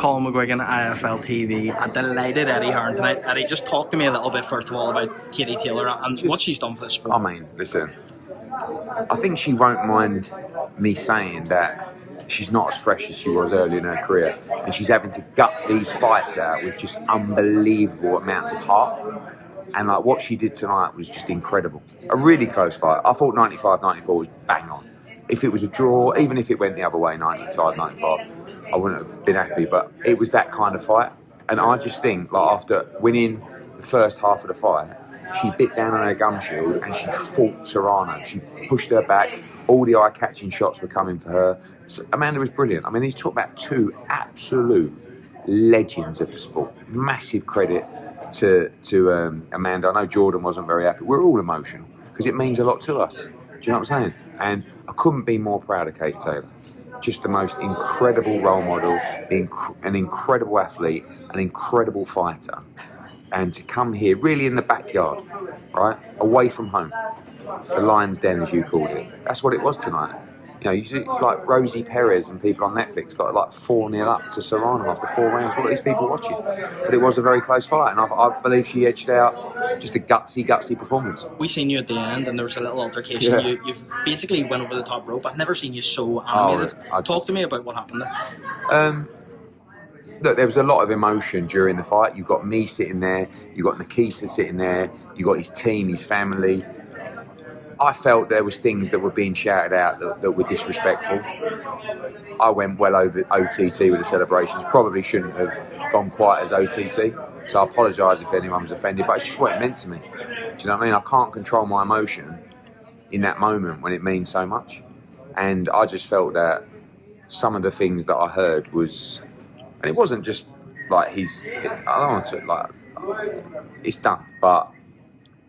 Colm McGuigan, IFLTV. A delighted Eddie Hearn tonight. Eddie, just talk to me a little bit first of all about Katie Taylor and what she's done for the sport. I mean, listen, I think she won't mind me saying that she's not as fresh as she was early in her career, and she's having to gut these fights out with just unbelievable amounts of heart. And like what she did tonight was just incredible. A really close fight. I thought 95-94 was bang on. If it was a draw, even if it went the other way, 95-95, I wouldn't have been happy. But it was that kind of fight. And I just think, like after winning the first half of the fight, she bit down on her gum shield and she fought Serrano. She pushed her back. All the eye-catching shots were coming for her. So Amanda was brilliant. I mean, you talk about two absolute legends of the sport. Massive credit to Amanda. I know Jordan wasn't very happy. We're all emotional because it means a lot to us. Do you know what I'm saying? And I couldn't be more proud of Kate Taylor. Just the most incredible role model, an incredible athlete, an incredible fighter. And to come here, really in the backyard, right, away from home, the lion's den, as you called it. That's what it was tonight. You know, you see like Rosie Perez and people on Netflix got like 4-0 up to Serrano after 4 rounds. What are these people watching? But it was a very close fight, and I believe she edged out just a gutsy performance. We seen you at the end, and there was a little altercation. Yeah. You've basically went over the top rope. I've never seen you so animated. Talk to me about what happened there. Look, there was a lot of emotion during the fight. You got me sitting there, you got Nikisa sitting there, you got his team, his family. I felt there was things that were being shouted out that were disrespectful. I went well over OTT with the celebrations. Probably shouldn't have gone quite as OTT. So I apologise if anyone was offended, but it's just what it meant to me. Do you know what I mean? I can't control my emotion in that moment when it means so much. And I just felt that some of the things that I heard was, and it wasn't just like I don't want to, like, it's done, but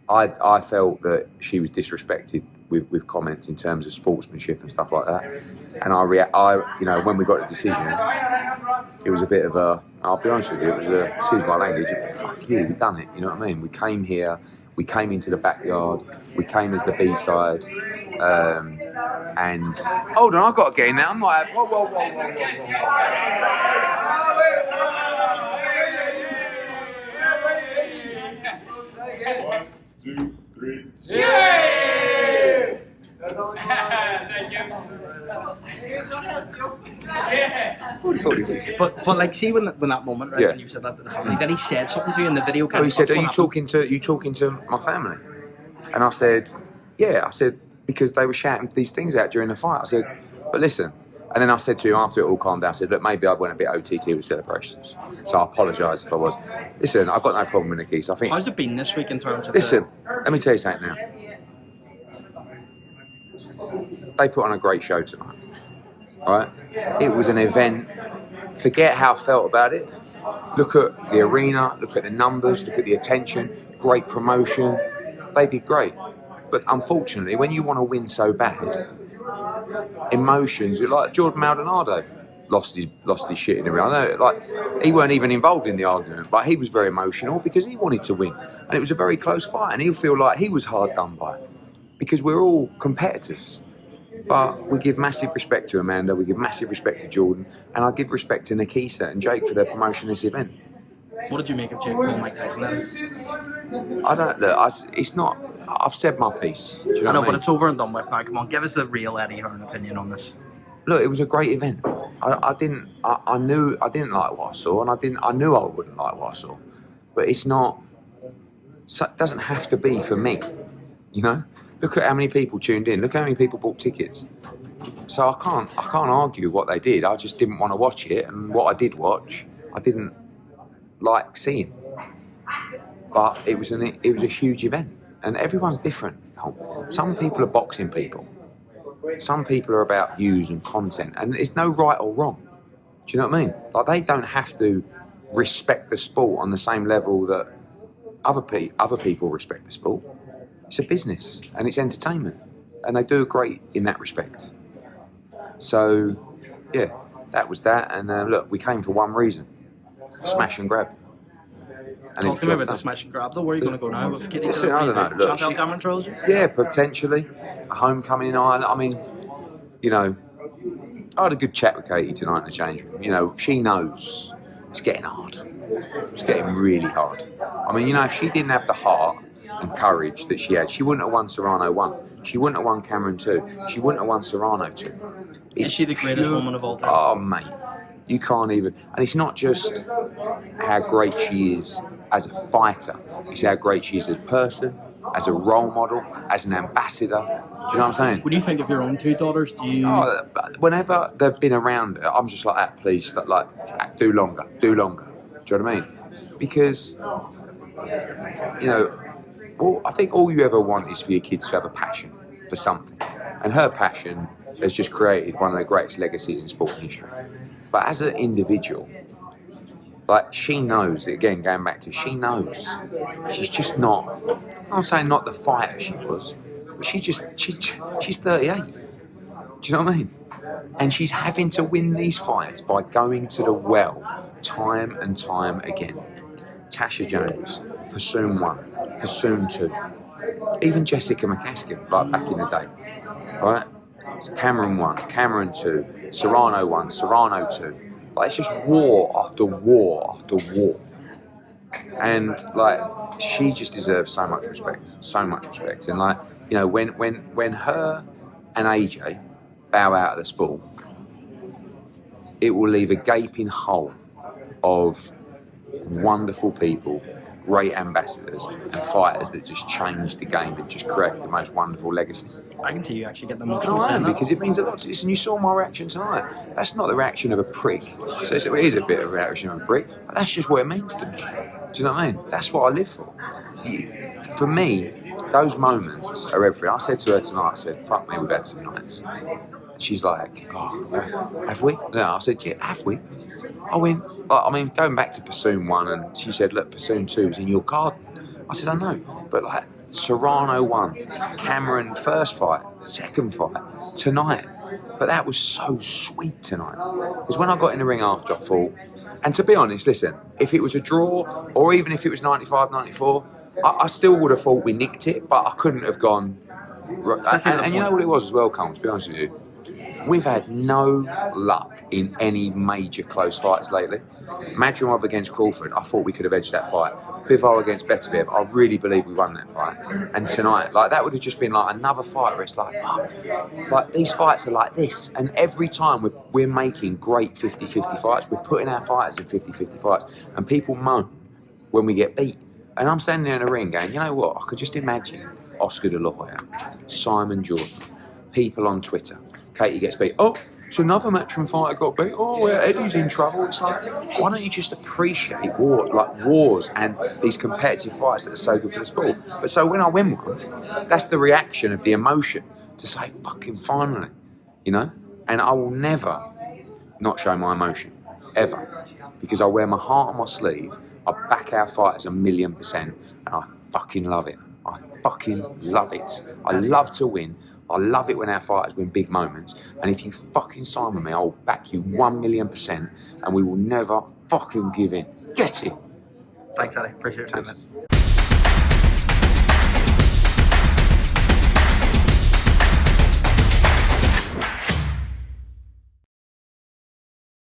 I felt that she was disrespected with comments in terms of sportsmanship and stuff like that. And you know, when we got the decision, it was a bit of a, I'll be honest with you, it was a, excuse my language, fuck you, we've done it, you know what I mean? We came here, we came into the backyard, we came as the B-side, and, hold on, I've got to get in there, I'm like, whoa. 1, 2, 3. Yay! Thank you. But like, see when that moment, right, when you said that to the family, then he said something to you in the video. He said, "Are you talking to my family?" And I said, "Yeah." I said, because they were shouting these things out during the fight. I said, "But listen." And then I said to him after it all calmed down, I said, "Look, maybe I went a bit OTT with celebrations. So I apologise if I was. Listen, I've got no problem with Nikisa. I think." How's it been this week in terms of? Listen, let me tell you something now. They put on a great show tonight. All right? It was an event. Forget how I felt about it. Look at the arena, look at the numbers, look at the attention, great promotion. They did great. But unfortunately, when you want to win so bad, emotions, like Jordan Maldonado lost his shit in the ring. I know, like, he weren't even involved in the argument, but he was very emotional because he wanted to win. And it was a very close fight, and he'll feel like he was hard done by. Because we're all competitors. But we give massive respect to Amanda, we give massive respect to Jordan, and I give respect to Nikisa and Jake for their promotion of this event. What did you make of Jake Paul, Mike Tyson? I don't look. It's not. I've said my piece. Do you know I know, what I mean? but it's over and done with now. Come on, give us the real Eddie Hearn opinion on this. Look, it was a great event. I knew I didn't like what I saw, and I knew I wouldn't like what I saw. But it's not. It doesn't have to be for me. You know. Look at how many people tuned in. Look how many people bought tickets. So I can't argue what they did. I just didn't want to watch it, and what I did watch, I didn't like seeing. But it was a huge event, and everyone's different. Some people are boxing people. Some people are about views and content, and it's no right or wrong. Do you know what I mean? Like, they don't have to respect the sport on the same level that other people respect the sport. It's a business and it's entertainment, and they do great in that respect. So, yeah, that was that. And look, we came for one reason: smash and grab. And talk to me about the smash and grab, though. Where are you going to go now with Kitty? Listen, I don't know. Look, Cameron trilogy? Yeah, potentially. A homecoming in Ireland. I mean, you know, I had a good chat with Katie tonight in the change room. You know, she knows it's getting hard. It's getting really hard. I mean, you know, if she didn't have the heart and courage that she had, she wouldn't have won Serrano 1. She wouldn't have won Cameron 2. She wouldn't have won Serrano 2. Is she the greatest woman of all time? Oh, mate. You can't even. And it's not just how great she is as a fighter. It's how great she is as a person, as a role model, as an ambassador. Do you know what I'm saying? What do you think of your own 2 daughters? Do you? Oh, whenever they've been around her, I'm just like, please, like, do longer. Do you know what I mean? Because, you know, I think all you ever want is for your kids to have a passion for something. And her passion has just created one of the greatest legacies in sports history. But as an individual, like, she knows, again, going back to, she knows. She's just not, I'm saying not the fighter she was, but she's 38. Do you know what I mean? And she's having to win these fights by going to the well time and time again. Tasha Jones, Pursoon 1, Pursoon 2, even Jessica McCaskill, like back in the day, right? Cameron 1, Cameron 2, Serrano 1, Serrano 2. Like, it's just war after war after war. And, like, she just deserves so much respect, so much respect. And, like, you know, when her and AJ bow out of the sport, it will leave a gaping hole of wonderful people, great ambassadors and fighters that just changed the game and just created the most wonderful legacy. I can see you actually getting No, emotional I saying am, that. because it means a lot to listen. You saw my reaction tonight. That's not the reaction of a prick. So it is a bit of a reaction of a prick, but that's just what it means to me. Do you know what I mean? That's what I live for. For me, those moments are everything. I said to her tonight, I said, fuck me, we've had some nights. She's like, oh, have we? No, I said, yeah, have we? I went, I mean, going back to Pursoon 1, and she said, look, Pursoon 2 is in your garden. I said, I know, but like, Serrano 1, Cameron first fight, second fight, tonight. But that was so sweet tonight. Because when I got in the ring after, I thought, and to be honest, listen, if it was a draw, or even if it was 95-94, I still would have thought we nicked it, but I couldn't have gone. And you know what it was as well, Colm, to be honest with you? We've had no luck in any major close fights lately. Madrimov against Crawford, I thought we could have edged that fight. Bivol against Beterbiev, I really believe we won that fight. And tonight, like, that would have just been like another fight where it's like, oh, like, these fights are like this. And every time we're making great 50-50 fights, we're putting our fighters in 50-50 fights. And people moan when we get beat. And I'm standing there in the ring going, you know what, I could just imagine Oscar De La Hoya, Simon Jordan, people on Twitter. Katie gets beat. Oh, it's another Matchroom fighter got beat. Oh, Eddie's in trouble. It's like, why don't you just appreciate wars and these competitive fights that are so good for the sport? But so when I win one, that's the reaction of the emotion to say, fucking finally, you know? And I will never not show my emotion, ever. Because I wear my heart on my sleeve, I back our fighters 1,000,000%, and I fucking love it. I fucking love it. I love to win. I love it when our fighters win big moments, and if you fucking sign with me, I'll back you 1,000,000%, and we will never fucking give in. Get it. Thanks, Eddie. Appreciate your time, man.